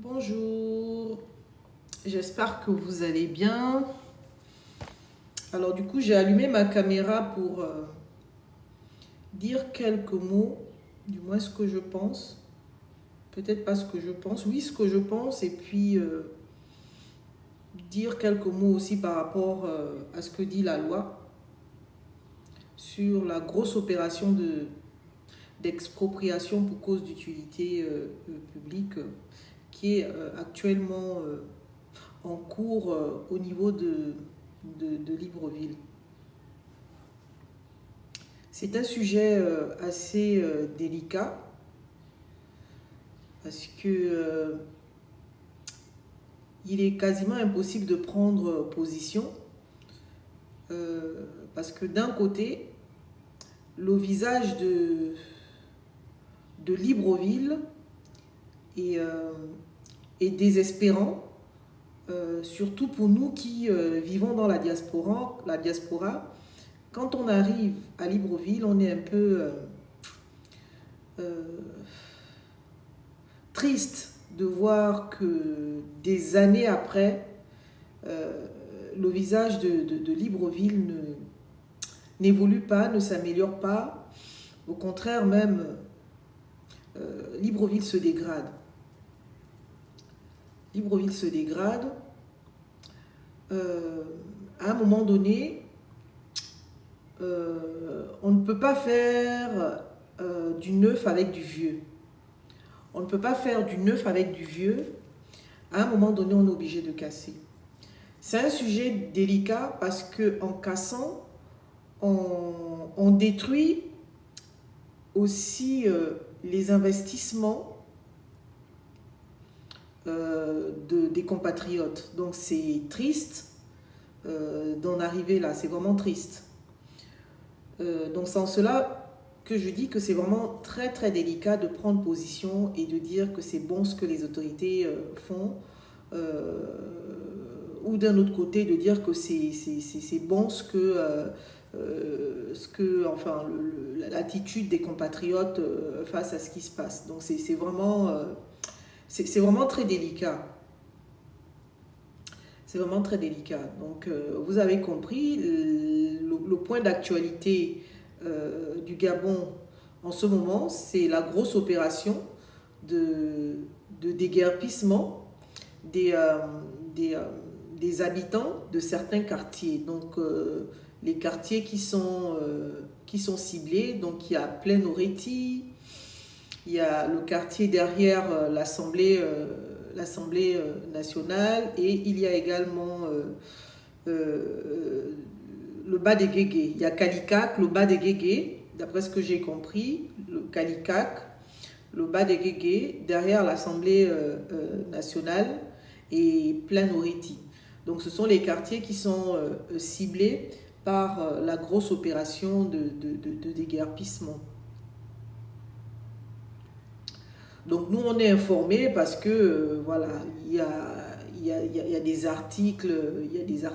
Bonjour, j'espère que vous allez bien. Alors du coup, j'ai allumé ma caméra pour dire quelques mots, du moins ce que je pense. Peut-être pas ce que je pense, oui ce que je pense, et puis dire quelques mots aussi par rapport à ce que dit la loi sur la grosse opération d'expropriation pour cause d'utilité publique qui est actuellement en cours au niveau de Libreville. C'est un sujet assez délicat parce que il est quasiment impossible de prendre position parce que d'un côté, le visage de Libreville est désespérant, surtout pour nous qui vivons dans la diaspora. Quand on arrive à Libreville, on est un peu triste de voir que des années après, le visage de Libreville n'évolue pas, ne s'améliore pas. Au contraire, même, Libreville se dégrade. Libreville se dégrade. À un moment donné, on ne peut pas faire du neuf avec du vieux. On ne peut pas faire du neuf avec du vieux. À un moment donné, on est obligé de casser. C'est un sujet délicat parce qu'en cassant, on détruit aussi les investissements des compatriotes. Donc c'est triste d'en arriver là, c'est vraiment triste. Donc c'est en cela que je dis que c'est vraiment très très délicat de prendre position et de dire que c'est bon ce que les autorités font, ou d'un autre côté de dire que c'est bon ce que enfin l'attitude des compatriotes face à ce qui se passe. Donc c'est vraiment très délicat. C'est vraiment très délicat. Donc vous avez compris, le point d'actualité du Gabon en ce moment, c'est la grosse opération de déguerpissement des habitants de certains quartiers. Donc les quartiers qui sont ciblés, donc il y a Plaine Oreti, il y a le quartier derrière l'Assemblée nationale, et il y a également le bas des Guégués. Il y a Kalikak, le bas des Guégués, d'après ce que j'ai compris, le Kalikak, le bas des Guégués, derrière l'Assemblée nationale, et Plaine Oreti. Donc ce sont les quartiers qui sont ciblés par la grosse opération de déguerpissement. Donc nous on est informés parce que voilà, il y a des articles, il y a des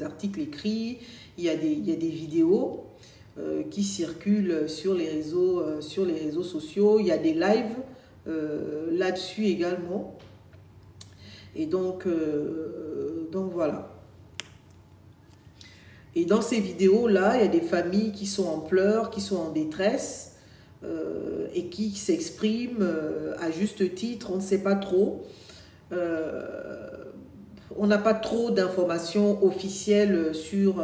articles écrits, il y a des vidéos qui circulent sur les réseaux sociaux, il y a des lives là-dessus également. Et donc voilà. Et dans ces vidéos-là, il y a des familles qui sont en pleurs, qui sont en détresse, et qui s'expriment à juste titre, on ne sait pas trop. On n'a pas trop d'informations officielles sur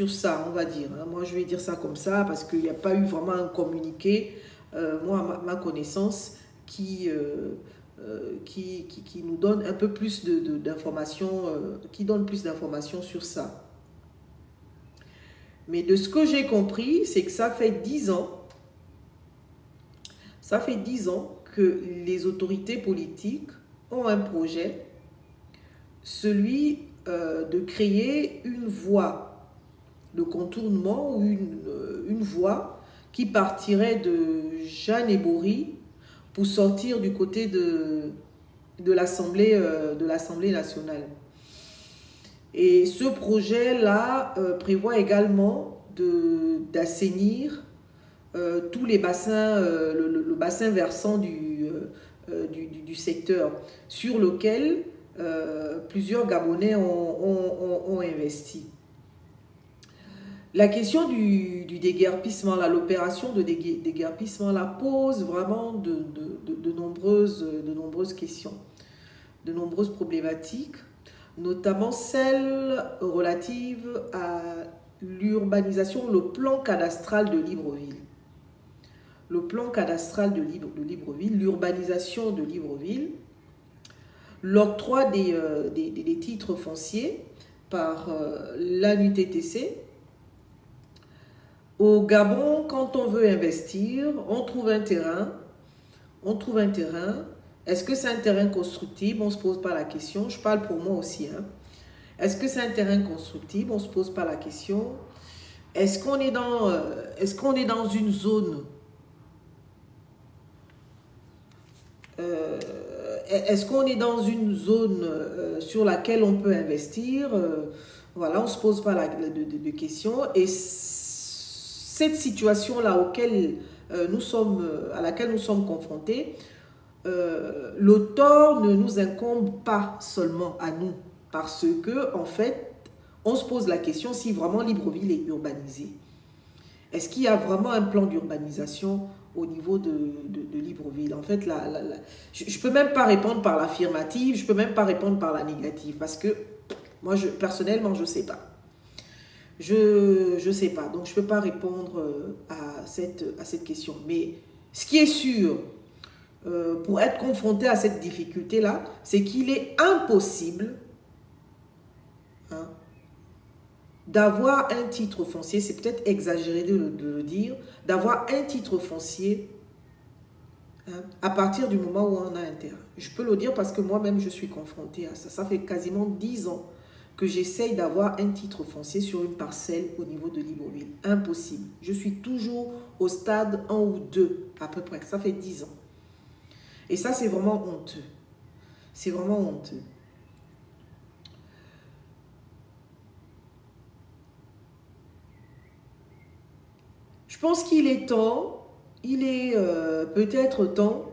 ça, on va dire. Moi, je vais dire ça comme ça parce qu'il n'y a pas eu vraiment un communiqué, moi, à ma connaissance, qui nous donne un peu plus d'informations, qui donne plus d'informations sur ça. Mais de ce que j'ai compris, c'est que ça fait 10 ans, que les autorités politiques ont un projet, celui de créer une voie de contournement ou une voie qui partirait de Jeanne et Bory pour sortir du côté de l'Assemblée nationale. Et ce projet-là prévoit également d'assainir tous les bassins, le bassin versant du secteur, sur lequel plusieurs Gabonais ont investi. La question du déguerpissement, l'opération de déguerpissement, pose vraiment de nombreuses questions, de nombreuses problématiques, notamment celle relative à l'urbanisation, le plan cadastral de Libreville. Le plan cadastral de Libreville, l'urbanisation de Libreville, l'octroi des titres fonciers par l'ANUTTC. Au Gabon, quand on veut investir, on trouve un terrain. Est-ce que c'est un terrain constructible? On ne se pose pas la question. Je parle pour moi aussi. Hein. Est-ce que c'est un terrain constructible? On ne se pose pas la question. Est-ce qu'on est dans une zone sur laquelle on peut investir? Voilà, on ne se pose pas de questions. Et cette situation-là à laquelle nous sommes confrontés, le tort ne nous incombe pas seulement à nous, parce que, en fait, on se pose la question si vraiment Libreville est urbanisée. Est-ce qu'il y a vraiment un plan d'urbanisation au niveau de Libreville? En fait, je ne peux même pas répondre par l'affirmative, je ne peux même pas répondre par la négative, parce que moi, personnellement, je ne sais pas. Je ne sais pas, donc je ne peux pas répondre à cette question. Mais ce qui est sûr, pour être confronté à cette difficulté-là, c'est qu'il est impossible d'avoir un titre foncier, c'est peut-être exagéré de le dire, d'avoir un titre foncier à partir du moment où on a un terrain. Je peux le dire parce que moi-même, je suis confrontée à ça. Ça fait quasiment 10 ans que j'essaye d'avoir un titre foncier sur une parcelle au niveau de Libreville. Impossible. Je suis toujours au stade 1 ou 2, à peu près. Ça fait 10 ans. Et ça, c'est vraiment honteux. C'est vraiment honteux. Je pense qu'il est temps, peut-être temps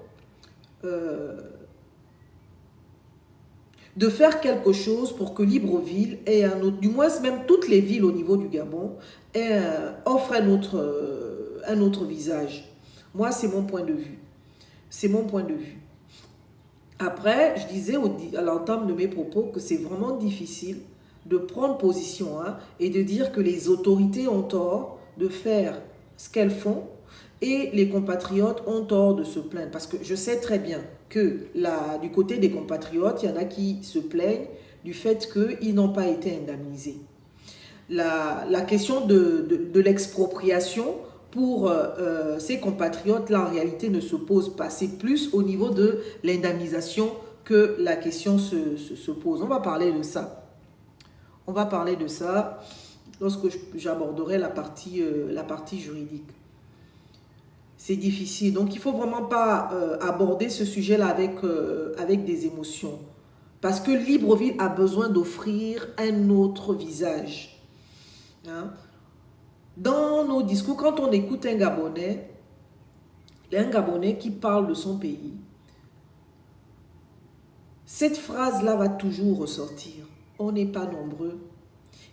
de faire quelque chose pour que Libreville ait un autre, du moins même toutes les villes au niveau du Gabon, offrent un autre visage. Moi, c'est mon point de vue. C'est mon point de vue. Après, je disais à l'entame de mes propos que c'est vraiment difficile de prendre position et de dire que les autorités ont tort de faire ce qu'elles font et les compatriotes ont tort de se plaindre. Parce que je sais très bien que du côté des compatriotes, il y en a qui se plaignent du fait qu'ils n'ont pas été indemnisés. La question de l'expropriation pour ces compatriotes-là, en réalité, ne se pose pas. C'est plus au niveau de l'indemnisation que la question se pose. On va parler de ça. On va parler de ça lorsque j'aborderai la partie juridique. C'est difficile. Donc, il ne faut vraiment pas aborder ce sujet-là avec des émotions. Parce que Libreville a besoin d'offrir un autre visage. Hein? Dans nos discours, quand on écoute un Gabonais qui parle de son pays, cette phrase-là va toujours ressortir. On n'est pas nombreux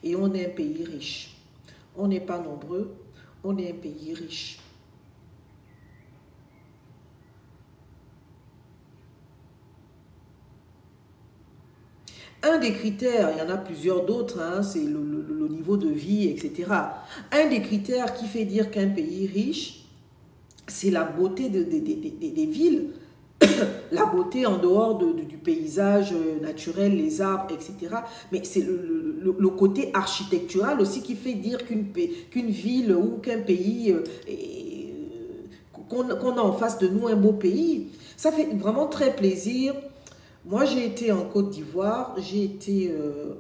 et on est un pays riche. On n'est pas nombreux, on est un pays riche. Un des critères, il y en a plusieurs d'autres, c'est le niveau de vie, etc. Un des critères qui fait dire qu'un pays est riche, c'est la beauté des villes. la beauté en dehors du paysage naturel, les arbres, etc. Mais c'est le côté architectural aussi qui fait dire qu'une ville ou qu'un pays, qu'on a en face de nous un beau pays. Ça fait vraiment très plaisir. Moi, j'ai été en Côte d'Ivoire, j'ai été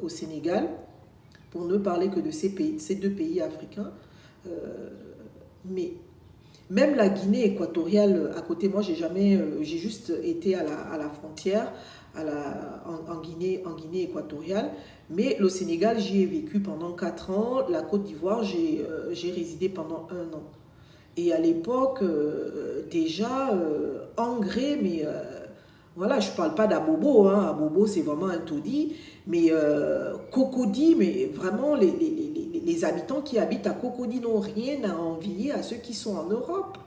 au Sénégal, pour ne parler que de ces deux pays africains. Mais même la Guinée équatoriale à côté, moi j'ai juste été à la frontière, en Guinée équatoriale. Mais le Sénégal, j'y ai vécu pendant 4 ans. La Côte d'Ivoire, j'ai résidé pendant 1 an. Et à l'époque, déjà, engrais, mais voilà, je ne parle pas d'Abobo, hein. Abobo, c'est vraiment un taudis. Mais Cocody, mais vraiment, les habitants qui habitent à Cocody n'ont rien à envier à ceux qui sont en Europe.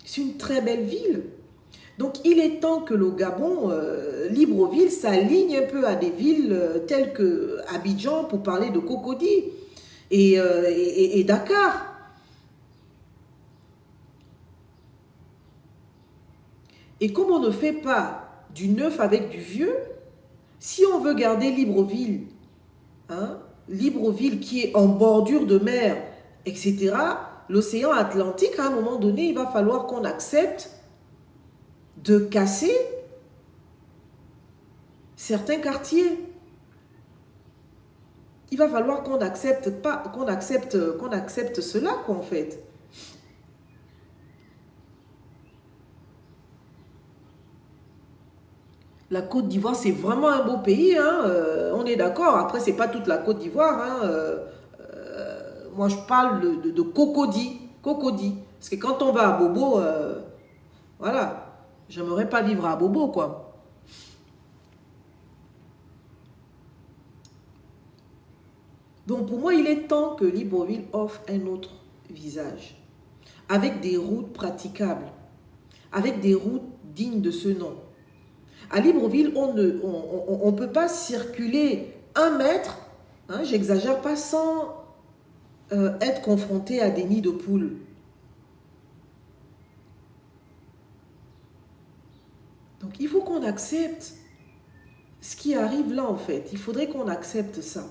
C'est une très belle ville. Donc, il est temps que le Gabon, Libreville, s'aligne un peu à des villes telles que Abidjan, pour parler de Cocody, et Dakar. Et comme on ne fait pas du neuf avec du vieux, si on veut garder Libreville, hein, Libreville qui est en bordure de mer, etc., l'océan Atlantique, à un moment donné, il va falloir qu'on accepte de casser certains quartiers. Il va falloir qu'on accepte cela, quoi, en fait. La Côte d'Ivoire, c'est vraiment un beau pays, hein, on est d'accord. Après, c'est pas toute la Côte d'Ivoire, hein, moi, je parle de Cocody. Cocody. Parce que quand on va à Bobo, voilà, j'aimerais pas vivre à Bobo, quoi. Donc, pour moi, il est temps que Libreville offre un autre visage, avec des routes praticables, avec des routes dignes de ce nom. À Libreville, on ne peut pas circuler 1 mètre, hein, j'exagère pas, sans être confronté à des nids de poules. Donc, il faut qu'on accepte ce qui arrive là, en fait. Il faudrait qu'on accepte ça.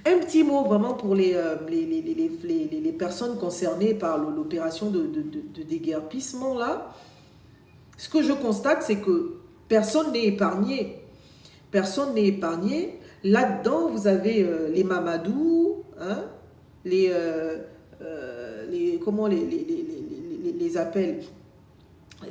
Un petit mot vraiment pour les personnes concernées par l'opération de déguerpissement, là. Ce que je constate, c'est que personne n'est épargné. Personne n'est épargné. Là-dedans, vous avez les Mamadou, hein, comment on les appelle,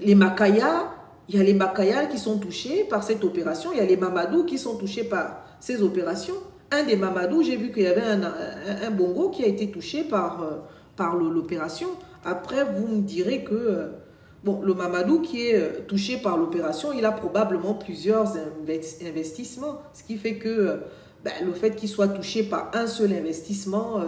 les Makaya. Il y a les Makaya qui sont touchés par cette opération. Il y a les Mamadou qui sont touchés par ces opérations. Un des Mamadou, j'ai vu qu'il y avait un Bongo qui a été touché par l'opération. Après, vous me direz que bon, le Mamadou qui est touché par l'opération, il a probablement plusieurs investissements. Ce qui fait que le fait qu'il soit touché par un seul investissement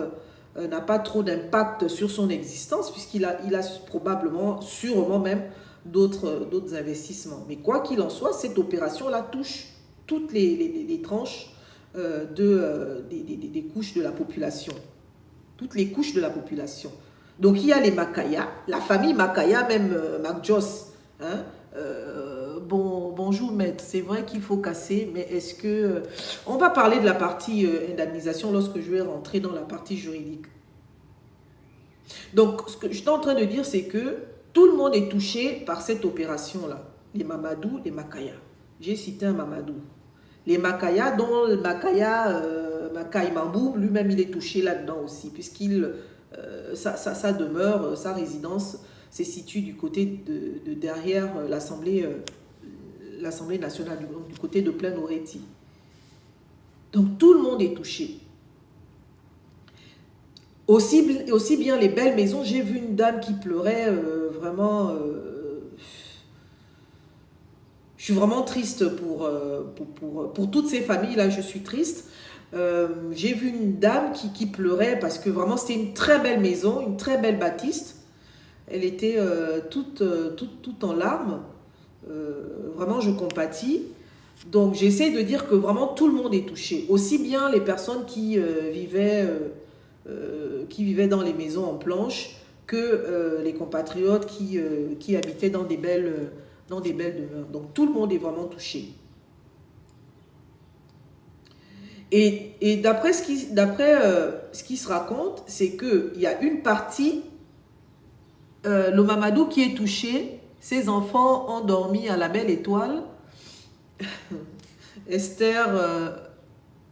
n'a pas trop d'impact sur son existence, puisqu'il a probablement, sûrement même, d'autres investissements. Mais quoi qu'il en soit, cette opération-là touche toutes les tranches des couches de la population. Toutes les couches de la population. Donc, il y a les Makaya, la famille Makaya, même Mac Joss. Hein, bonjour, maître. C'est vrai qu'il faut casser, mais est-ce que... on va parler de la partie indemnisation lorsque je vais rentrer dans la partie juridique. Donc, ce que je suis en train de dire, c'est que tout le monde est touché par cette opération-là. Les Mamadou, les Makaya. J'ai cité un Mamadou. Les Makaya, dont le Makaya, Makai Mambou, lui-même, il est touché là-dedans aussi, puisqu'il... sa demeure, sa résidence se situe du côté de derrière l'Assemblée nationale, du côté de Plaine-Oretti. Donc tout le monde est touché. Aussi bien les belles maisons, j'ai vu une dame qui pleurait vraiment... je suis vraiment triste pour toutes ces familles-là, je suis triste. J'ai vu une dame qui pleurait parce que vraiment c'était une très belle maison, une très belle bâtisse. Elle était toute en larmes. Vraiment, je compatis. Donc, j'essaie de dire que vraiment tout le monde est touché. Aussi bien les personnes qui vivaient dans les maisons en planche que les compatriotes qui habitaient dans des belles dans des belles demeures. Donc tout le monde est vraiment touché. Et d'après ce qui se raconte, c'est qu'il y a une partie, le Mamadou qui est touché, ses enfants ont dormi à la belle étoile. Esther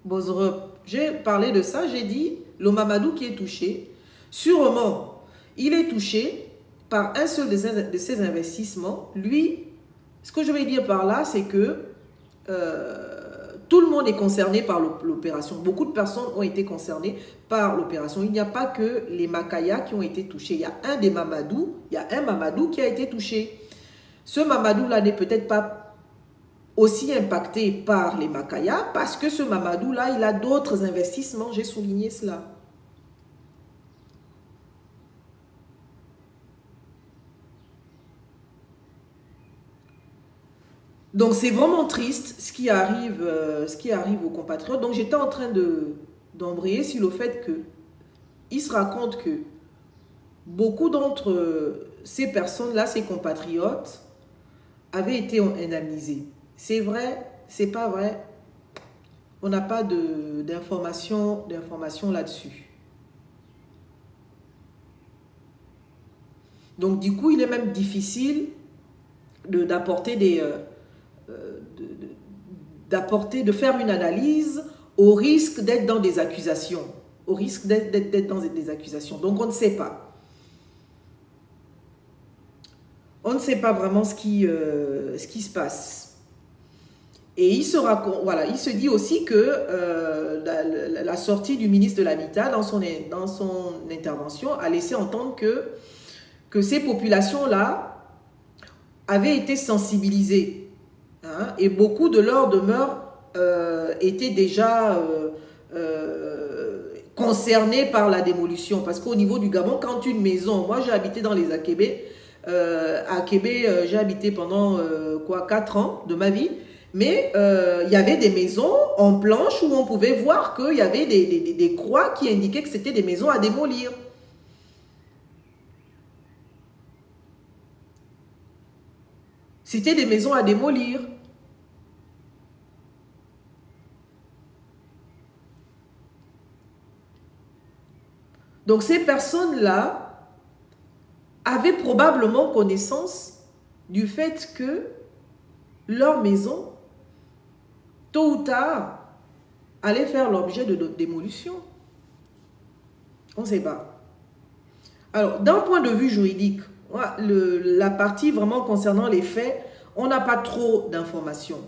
Bozrop, j'ai parlé de ça, j'ai dit, le Mamadou qui est touché, sûrement, il est touché par un seul de ses investissements. Lui, ce que je vais dire par là, c'est que tout le monde est concerné par l'opération. Beaucoup de personnes ont été concernées par l'opération. Il n'y a pas que les Makaya qui ont été touchés. Il y a un des Mamadou, il y a un Mamadou qui a été touché. Ce Mamadou-là n'est peut-être pas aussi impacté par les Makaya parce que ce Mamadou-là, il a d'autres investissements. J'ai souligné cela. Donc, c'est vraiment triste ce qui arrive aux compatriotes. Donc, j'étais en train d'embrayer sur le fait qu'il se raconte que beaucoup d'entre ces personnes-là, ces compatriotes, avaient été indemnisés. C'est vrai, c'est pas vrai. On n'a pas d'informations là-dessus. Donc, du coup, il est même difficile d'apporter de faire une analyse au risque d'être dans des accusations. Au risque d'être dans des accusations. Donc, on ne sait pas. On ne sait pas vraiment ce qui se passe. Et il se dit aussi que la sortie du ministre de l'Habitat dans son intervention a laissé entendre que ces populations-là avaient été sensibilisées. Hein, et beaucoup de leurs demeures étaient déjà concernées par la démolition. Parce qu'au niveau du Gabon, quand une maison, moi j'ai habité dans les Akébé, à Kébé, j'ai habité pendant 4 ans de ma vie, mais il y avait des maisons en planche où on pouvait voir qu'il y avait des croix qui indiquaient que c'était des maisons à démolir. C'était des maisons à démolir. Donc ces personnes-là avaient probablement connaissance du fait que leur maison, tôt ou tard, allait faire l'objet de démolition. On ne sait pas. Alors, d'un point de vue juridique, la partie vraiment concernant les faits, on n'a pas trop d'informations.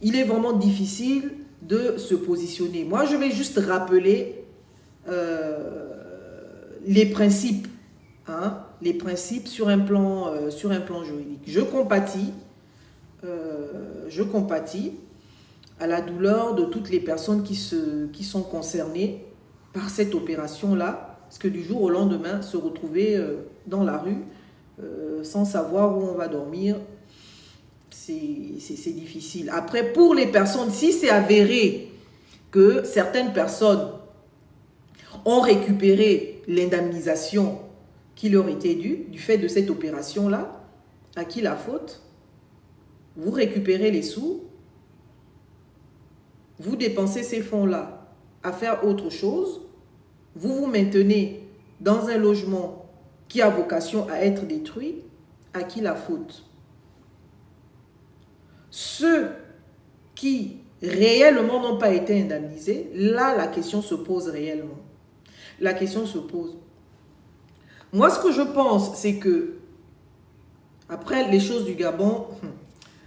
Il est vraiment difficile de se positionner. Moi, je vais juste rappeler les principes, hein, les principes sur un plan juridique. Je compatis à la douleur de toutes les personnes qui sont concernées par cette opération-là, parce que du jour au lendemain, se retrouver dans la rue sans savoir où on va dormir, c'est difficile. Après, pour les personnes, si c'est avéré que certaines personnes ont récupéré l'indemnisation qui leur était due du fait de cette opération-là, à qui la faute? Vous récupérez les sous, vous dépensez ces fonds-là à faire autre chose, vous vous maintenez dans un logement qui a vocation à être détruit, à qui la faute? Ceux qui réellement n'ont pas été indemnisés, là la question se pose réellement. La question se pose. Moi, ce que je pense, c'est que, après les choses du Gabon,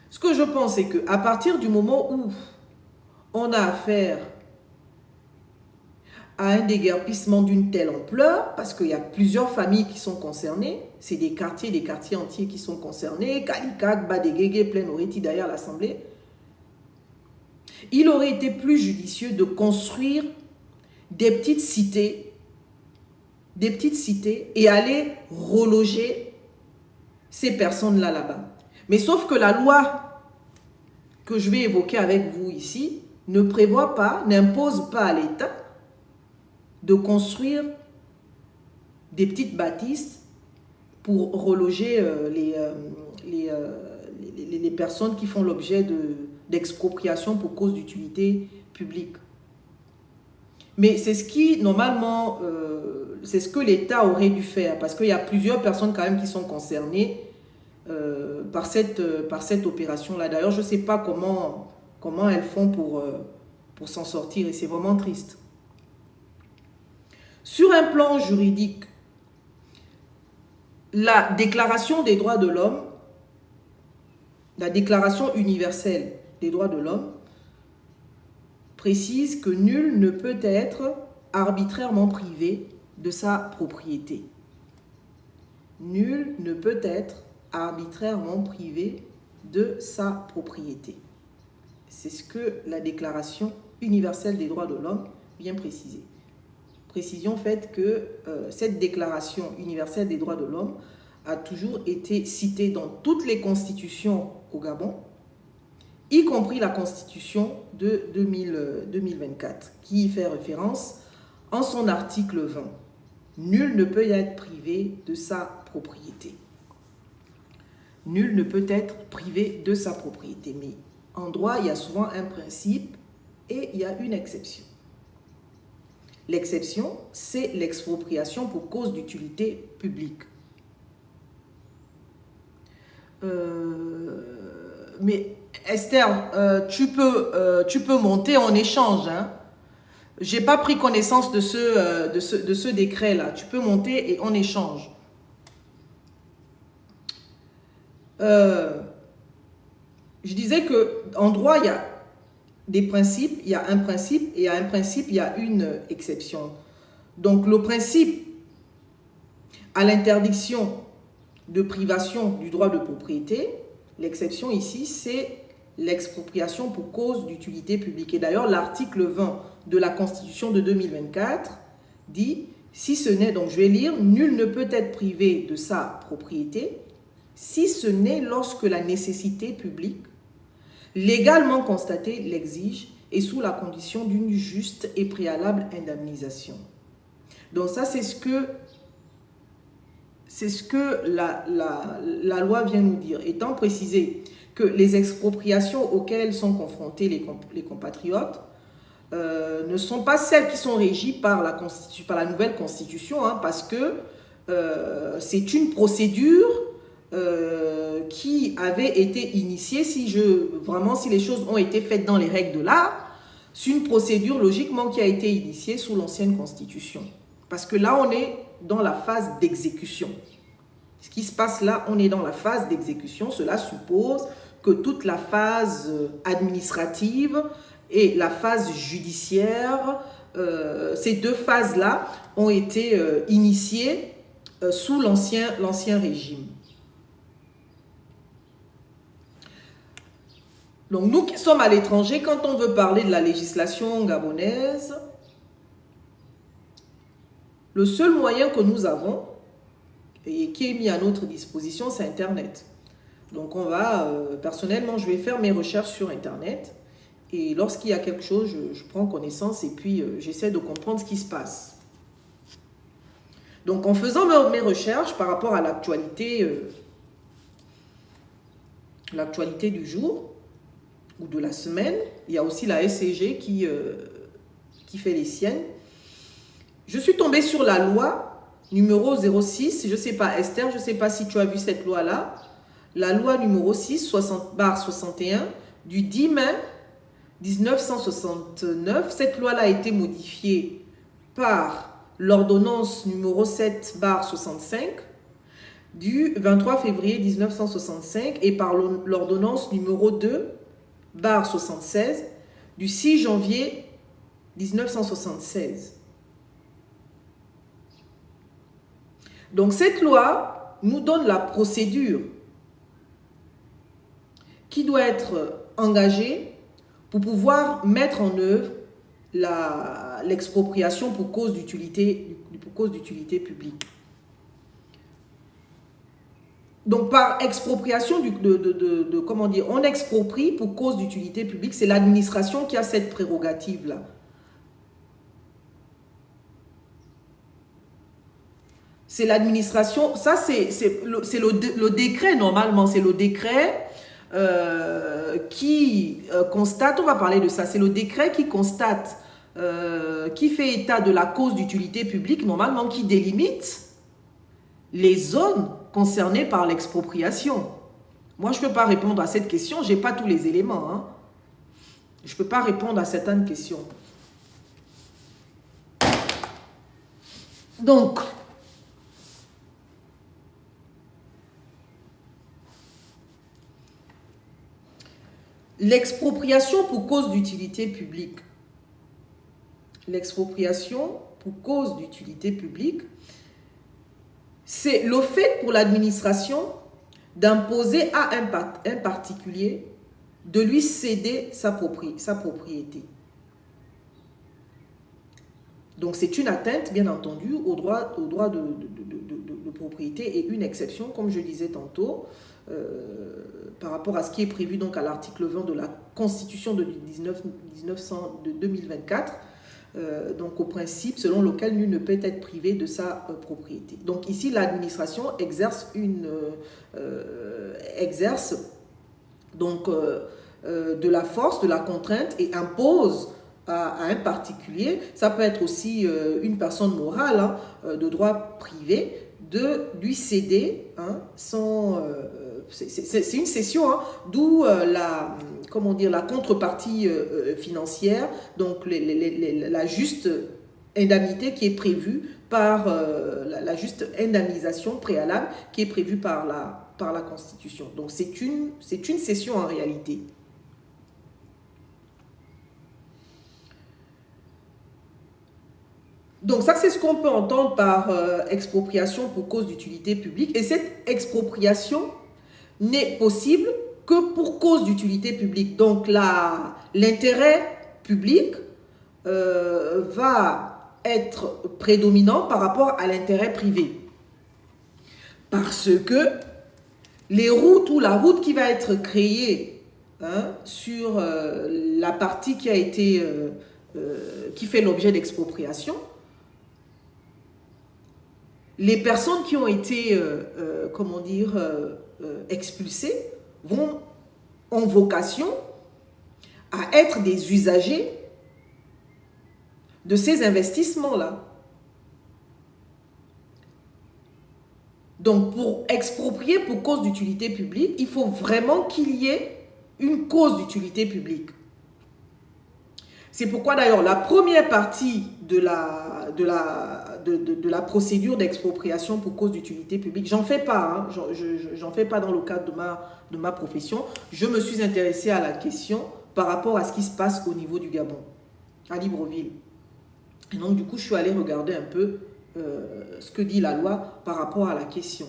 ce que je pense, c'est qu'à partir du moment où on a affaire à un déguerpissement d'une telle ampleur, parce qu'il y a plusieurs familles qui sont concernées, c'est des quartiers entiers qui sont concernés, Kalikak, Badegege, Plein-Oriti, derrière l'Assemblée, il aurait été plus judicieux de construire des petites cités et aller reloger ces personnes-là là-bas. Mais sauf que la loi que je vais évoquer avec vous ici ne prévoit pas, n'impose pas à l'État de construire des petites bâtisses pour reloger les personnes qui font l'objet d'expropriation pour cause d'utilité publique. Mais c'est ce qui, normalement, c'est ce que l'État aurait dû faire, parce qu'il y a plusieurs personnes quand même qui sont concernées par cette opération-là. D'ailleurs, je ne sais pas comment elles font pour s'en sortir, et c'est vraiment triste. Sur un plan juridique, la Déclaration des droits de l'homme, la Déclaration universelle des droits de l'homme, précise que nul ne peut être arbitrairement privé de sa propriété. Nul ne peut être arbitrairement privé de sa propriété. C'est ce que la Déclaration universelle des droits de l'homme vient préciser. Précision faite que cette Déclaration universelle des droits de l'homme a toujours été citée dans toutes les constitutions au Gabon, y compris la constitution de 2024, qui y fait référence en son article 20. Nul ne peut être privé de sa propriété. Nul ne peut être privé de sa propriété. Mais en droit, il y a souvent un principe et il y a une exception. L'exception, c'est l'expropriation pour cause d'utilité publique. Mais Esther, tu peux monter en échange. Hein? Je n'ai pas pris connaissance de ce décret-là. Tu peux monter et en échange. Je disais qu'en droit, il y a des principes, il y a un principe, et à un principe, il y a une exception. Donc, le principe à l'interdiction de privation du droit de propriété, l'exception ici, c'est l'expropriation pour cause d'utilité publique. Et d'ailleurs, l'article 20 de la Constitution de 2024 dit, si ce n'est, donc je vais lire, nul ne peut être privé de sa propriété, si ce n'est lorsque la nécessité publique légalement constatée l'exige et sous la condition d'une juste et préalable indemnisation. Donc ça, c'est ce que la loi vient nous dire, étant précisé que les expropriations auxquelles sont confrontés les compatriotes ne sont pas celles qui sont régies par la nouvelle constitution, hein, parce que c'est une procédure qui avait été initiée, si les choses ont été faites dans les règles de l'art, c'est une procédure logiquement qui a été initiée sous l'ancienne constitution. Parce que là, on est dans la phase d'exécution. Ce qui se passe là, on est dans la phase d'exécution. Cela suppose que toute la phase administrative et la phase judiciaire, ces deux phases-là ont été initiées sous l'ancien régime. Donc, nous qui sommes à l'étranger, quand on veut parler de la législation gabonaise, le seul moyen que nous avons, et qui est mis à notre disposition, c'est Internet. Donc, personnellement, je vais faire mes recherches sur Internet. Et lorsqu'il y a quelque chose, je prends connaissance et puis j'essaie de comprendre ce qui se passe. Donc, en faisant mes recherches par rapport à l'actualité du jour, ou de la semaine, il y a aussi la SCG qui fait les siennes. Je suis tombée sur la loi numéro 06, je ne sais pas Esther, je ne sais pas si tu as vu cette loi-là, la loi numéro 6/61 du 10 mai 1969. Cette loi-là a été modifiée par l'ordonnance numéro 7/65 du 23 février 1965 et par l'ordonnance numéro 2/76 du 6 janvier 1976. Donc cette loi nous donne la procédure qui doit être engagée pour pouvoir mettre en œuvre l'expropriation pour cause d'utilité publique. Donc, par expropriation, comment dire, on exproprie pour cause d'utilité publique. C'est l'administration qui a cette prérogative-là. C'est l'administration, ça c'est le décret normalement, c'est le décret qui constate, on va parler de ça, c'est le décret qui constate, qui fait état de la cause d'utilité publique, normalement qui délimite les zones concernées par l'expropriation. Moi, je ne peux pas répondre à cette question, je n'ai pas tous les éléments. Hein. Je ne peux pas répondre à certaines questions. Donc, l'expropriation pour cause d'utilité publique. L'expropriation pour cause d'utilité publique, c'est le fait pour l'administration d'imposer à un particulier de lui céder sa propriété. Donc, c'est une atteinte, bien entendu, au droit de propriété et une exception, comme je disais tantôt, par rapport à ce qui est prévu donc à l'article 20 de la Constitution de 2024, donc au principe selon lequel nul ne peut être privé de sa propriété. Donc ici, l'administration exerce donc de la force, de la contrainte et impose à un particulier, ça peut être aussi une personne morale hein, de droit privé, de lui céder hein, c'est une cession, hein, d'où comment dire, la contrepartie financière, donc la juste indemnité qui est prévue par la juste indemnisation préalable qui est prévue par la Constitution. Donc c'est une cession en réalité. Donc ça, c'est ce qu'on peut entendre par expropriation pour cause d'utilité publique. Et cette expropriation n'est possible que pour cause d'utilité publique. Donc l'intérêt public va être prédominant par rapport à l'intérêt privé. Parce que les routes ou la route qui va être créée hein, sur la partie qui a été qui fait l'objet d'expropriation, les personnes qui ont été, comment dire, expulsées ont vocation à être des usagers de ces investissements-là. Donc, pour exproprier pour cause d'utilité publique, il faut vraiment qu'il y ait une cause d'utilité publique. C'est pourquoi d'ailleurs la première partie de la procédure d'expropriation pour cause d'utilité publique, j'en fais pas, hein, j'en fais pas dans le cadre de ma profession. Je me suis intéressée à la question par rapport à ce qui se passe au niveau du Gabon, à Libreville. Et donc du coup, je suis allée regarder un peu ce que dit la loi par rapport à la question.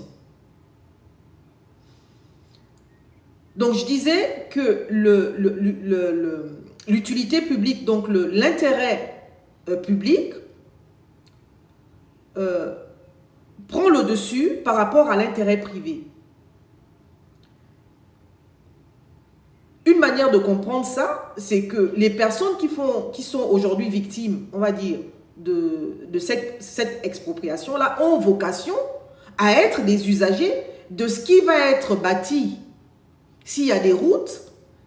Donc je disais que l'utilité publique, donc l'intérêt public, prend le dessus par rapport à l'intérêt privé. Une manière de comprendre ça, c'est que les personnes qui sont aujourd'hui victimes, on va dire, de cette expropriation-là, ont vocation à être des usagers de ce qui va être bâti. S'il y a des routes,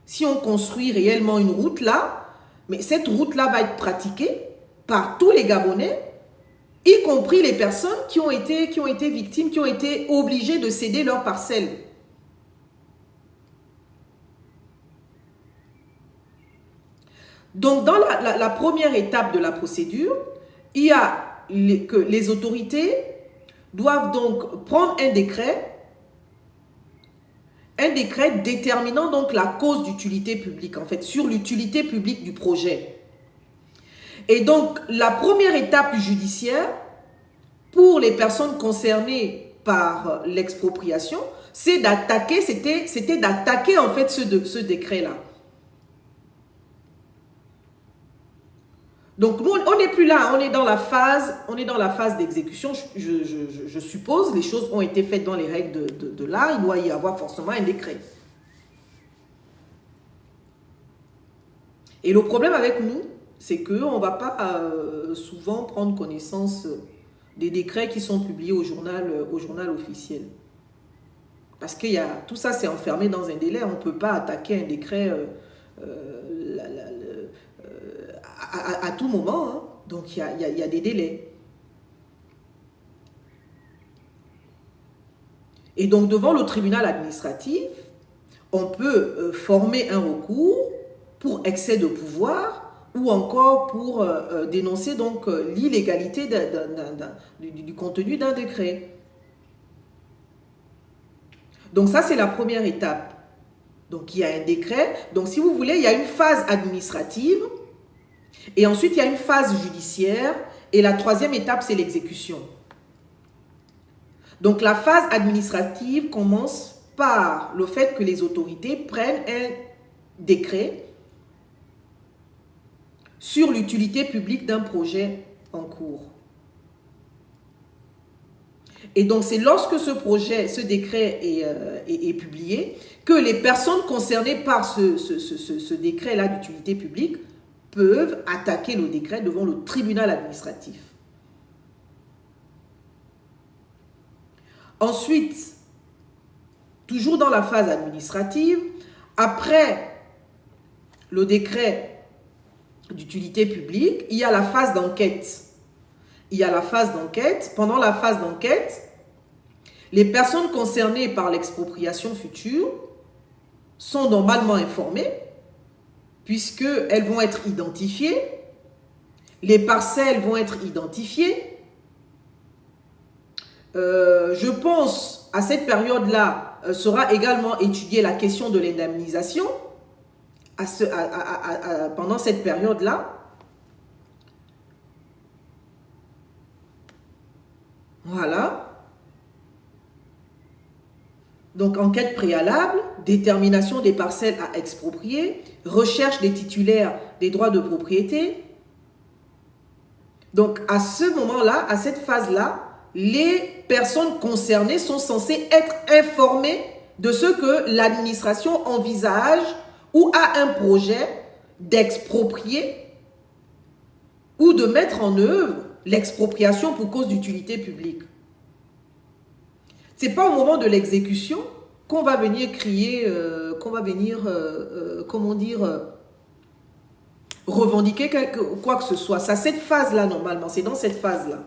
si on construit réellement une route là, mais cette route-là va être pratiquée par tous les Gabonais, y compris les personnes qui ont été victimes, qui ont été obligées de céder leurs parcelles. Donc, dans la première étape de la procédure, il y a que les autorités doivent donc prendre un décret déterminant donc la cause d'utilité publique, en fait, sur l'utilité publique du projet. Et donc, la première étape judiciaire, pour les personnes concernées par l'expropriation, c'est d'attaquer, c'était d'attaquer en fait ce décret-là. Donc, nous, on n'est plus là, on est dans la phase d'exécution. Je suppose, les choses ont été faites dans les règles de l'art, il doit y avoir forcément un décret. Et le problème avec nous, c'est qu'on ne va pas souvent prendre connaissance des décrets qui sont publiés au journal officiel. Parce que tout ça, c'est enfermé dans un délai. On ne peut pas attaquer un décret à tout moment. Hein. Donc, il y a des délais. Et donc, devant le tribunal administratif, on peut former un recours pour excès de pouvoir ou encore pour dénoncer donc l'illégalité du contenu d'un décret. Donc ça, c'est la première étape. Donc il y a un décret. Donc si vous voulez, il y a une phase administrative et ensuite il y a une phase judiciaire et la troisième étape, c'est l'exécution. Donc la phase administrative commence par le fait que les autorités prennent un décret sur l'utilité publique d'un projet en cours. Et donc, c'est lorsque ce décret est publié, que les personnes concernées par ce décret-là d'utilité publique peuvent attaquer le décret devant le tribunal administratif. Ensuite, toujours dans la phase administrative, après le décret d'utilité publique, il y a la phase d'enquête. Il y a la phase d'enquête. Pendant la phase d'enquête, les personnes concernées par l'expropriation future sont normalement informées puisqu'elles vont être identifiées. Les parcelles vont être identifiées. Je pense à cette période-là sera également étudiée la question de l'indemnisation pendant cette période-là. Voilà. Donc, enquête préalable, détermination des parcelles à exproprier, recherche des titulaires des droits de propriété. Donc, à ce moment-là, à cette phase-là, les personnes concernées sont censées être informées de ce que l'administration envisage ou a un projet d'exproprier ou de mettre en œuvre l'expropriation pour cause d'utilité publique. Ce n'est pas au moment de l'exécution qu'on va venir crier, qu'on va venir, comment dire, revendiquer quoi que ce soit. C'est cette phase-là, normalement. C'est dans cette phase-là.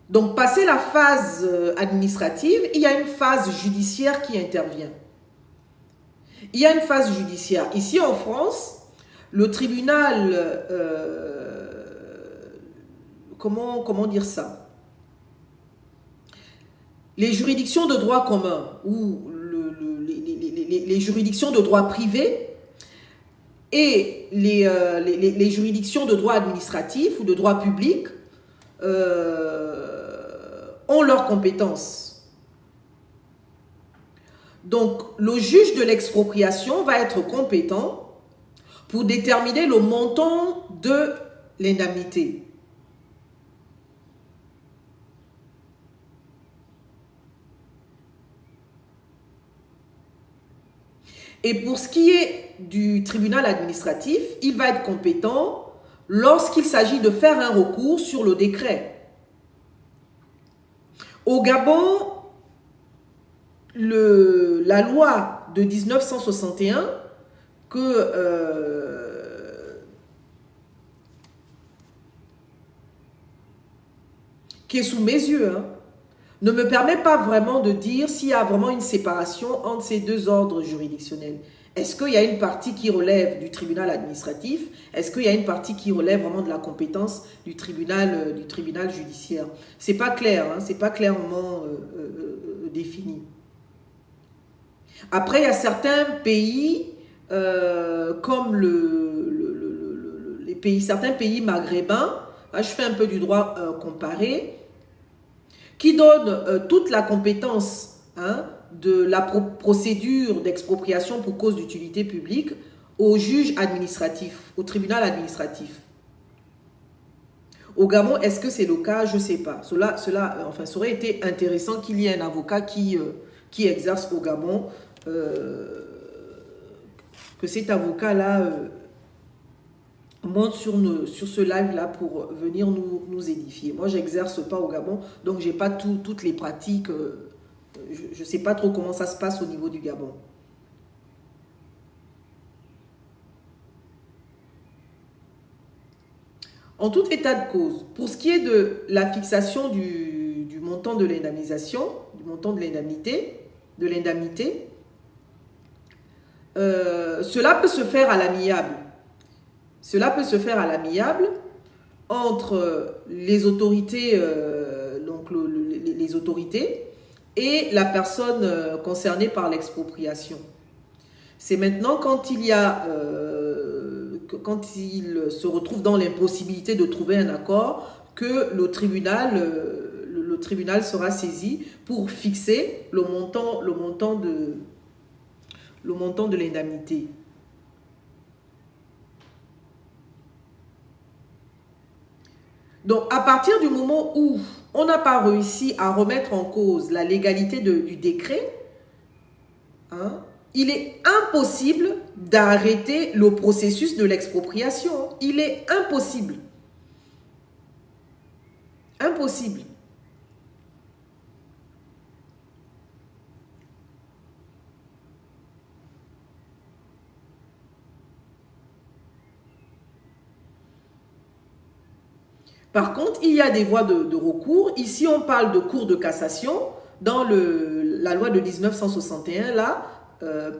Donc, passé la phase administrative, il y a une phase judiciaire qui intervient. Il y a une phase judiciaire. Ici, en France, le tribunal, comment dire ça? Les juridictions de droit commun ou les juridictions de droit privé et les juridictions de droit administratif ou de droit public ont leurs compétences. Donc, le juge de l'expropriation va être compétent pour déterminer le montant de l'indemnité. Et pour ce qui est du tribunal administratif, il va être compétent lorsqu'il s'agit de faire un recours sur le décret. Au Gabon, la loi de 1961 qui est sous mes yeux, hein, ne me permet pas vraiment de dire s'il y a vraiment une séparation entre ces deux ordres juridictionnels. Est-ce qu'il y a une partie qui relève du tribunal administratif? Est-ce qu'il y a une partie qui relève vraiment de la compétence du tribunal judiciaire? C'est pas clair, hein, c'est pas clairement défini. Après, il y a certains pays, comme certains pays maghrébins, là, je fais un peu du droit comparé, qui donnent toute la compétence, hein, de la procédure d'expropriation pour cause d'utilité publique au juge administratif, au tribunal administratif. Au Gabon, est-ce que c'est le cas? Je ne sais pas. Enfin, ça aurait été intéressant qu'il y ait un avocat qui exerce au Gabon, que cet avocat-là montent sur ce live-là pour venir nous édifier. Moi, je n'exerce pas au Gabon, donc je n'ai pas toutes les pratiques. Je ne sais pas trop comment ça se passe au niveau du Gabon. En tout état de cause, pour ce qui est de la fixation du montant de l'indemnisation, du montant de l'indemnité, cela peut se faire à l'amiable. Cela peut se faire à l'amiable entre les autorités, les autorités et la personne concernée par l'expropriation. C'est maintenant quand il y a quand il se retrouve dans l'impossibilité de trouver un accord que le tribunal sera saisi pour fixer le montant de l'indemnité. Donc, à partir du moment où on n'a pas réussi à remettre en cause la légalité du décret, hein, il est impossible d'arrêter le processus de l'expropriation. Il est impossible. Impossible. Par contre, il y a des voies de recours. Ici, on parle de cour de cassation. Dans la loi de 1961, là,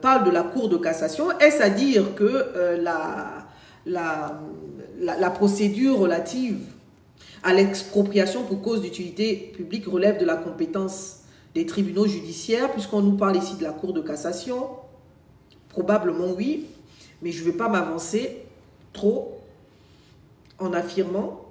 parle de la cour de cassation. Est-ce à dire que la procédure relative à l'expropriation pour cause d'utilité publique relève de la compétence des tribunaux judiciaires, puisqu'on nous parle ici de la cour de cassation? Probablement oui, mais je ne vais pas m'avancer trop en affirmant.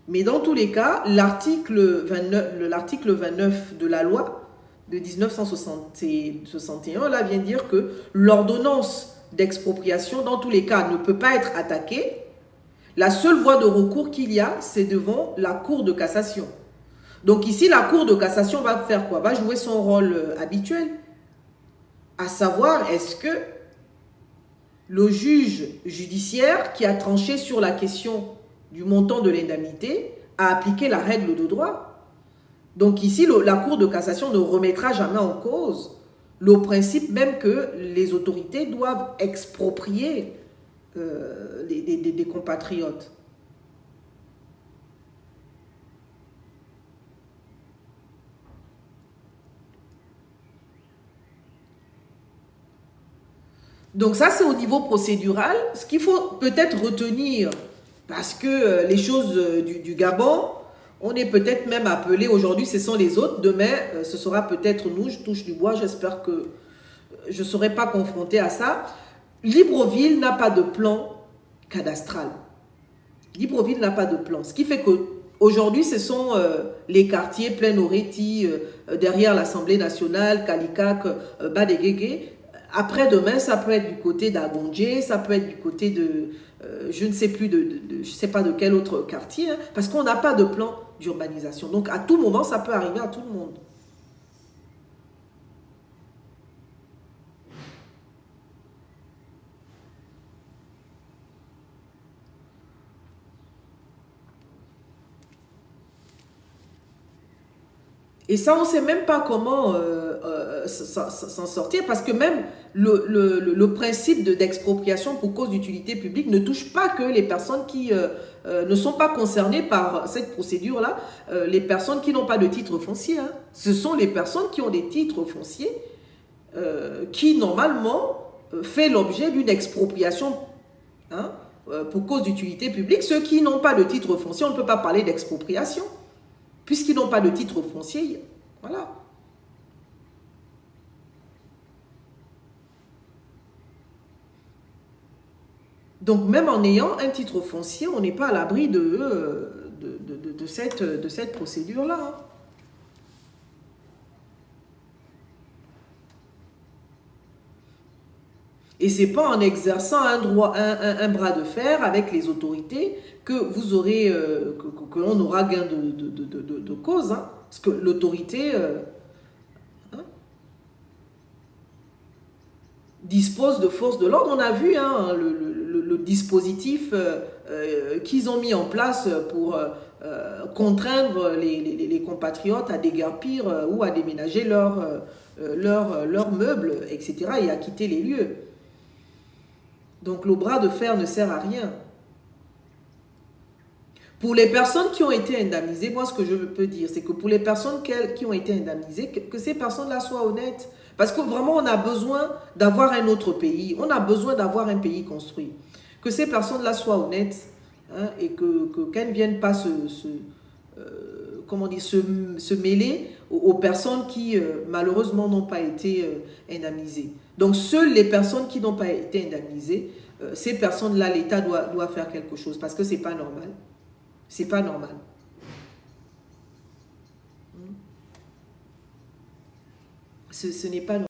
Mais dans tous les cas, l'article 29 de la loi de 1961 là, vient dire que l'ordonnance d'expropriation, dans tous les cas, ne peut pas être attaquée. La seule voie de recours qu'il y a, c'est devant la Cour de cassation. Donc ici, la Cour de cassation va faire quoi? Va jouer son rôle habituel, à savoir, est-ce que le juge judiciaire qui a tranché sur la question du montant de l'indemnité a appliqué la règle de droit. Donc ici, la Cour de cassation ne remettra jamais en cause le principe même que les autorités doivent exproprier des compatriotes. Donc ça, c'est au niveau procédural. Ce qu'il faut peut-être retenir, parce que les choses du Gabon, on est peut-être même appelé, aujourd'hui ce sont les autres, demain ce sera peut-être nous, je touche du bois, j'espère que je ne serai pas confronté à ça. Libreville n'a pas de plan cadastral. Libreville n'a pas de plan. Ce qui fait qu'aujourd'hui, ce sont les quartiers Plaine-Oreti, derrière l'Assemblée nationale, Kalikak, Badegege. Après-demain, ça peut être du côté d'Agondje, ça peut être du côté de, je ne sais plus, je ne sais pas de quel autre quartier, hein, parce qu'on n'a pas de plan d'urbanisation. Donc, à tout moment, ça peut arriver à tout le monde. Et ça, on ne sait même pas comment s'en sortir, parce que même le principe d'expropriation pour cause d'utilité publique ne touche pas que les personnes qui ne sont pas concernées par cette procédure-là, les personnes qui n'ont pas de titre foncier. Hein. Ce sont les personnes qui ont des titres fonciers qui, normalement, fait l'objet d'une expropriation, hein, pour cause d'utilité publique. Ceux qui n'ont pas de titre foncier, on ne peut pas parler d'expropriation. Puisqu'ils n'ont pas de titre foncier, voilà. Donc, même en ayant un titre foncier, on n'est pas à l'abri de cette procédure-là. Et ce n'est pas en exerçant un bras de fer avec les autorités que vous aurez, que l'on aura gain de cause. Hein, parce que l'autorité hein, dispose de forces de l'ordre. On a vu hein, le dispositif qu'ils ont mis en place pour contraindre les compatriotes à déguerpir ou à déménager leurs meubles, etc. et à quitter les lieux. Donc le bras de fer ne sert à rien. Pour les personnes qui ont été indemnisées, moi ce que je peux dire, c'est que pour les personnes qui ont été indemnisées, que ces personnes-là soient honnêtes. Parce que vraiment, on a besoin d'avoir un autre pays. On a besoin d'avoir un pays construit. Que ces personnes-là soient honnêtes, hein, et qu'elles ne viennent pas se mêler aux personnes qui, malheureusement, n'ont pas été indemnisées. Donc, seules les personnes qui n'ont pas été indemnisées, ces personnes-là, l'État doit faire quelque chose parce que ce n'est pas normal. C'est pas normal. Ce n'est pas normal.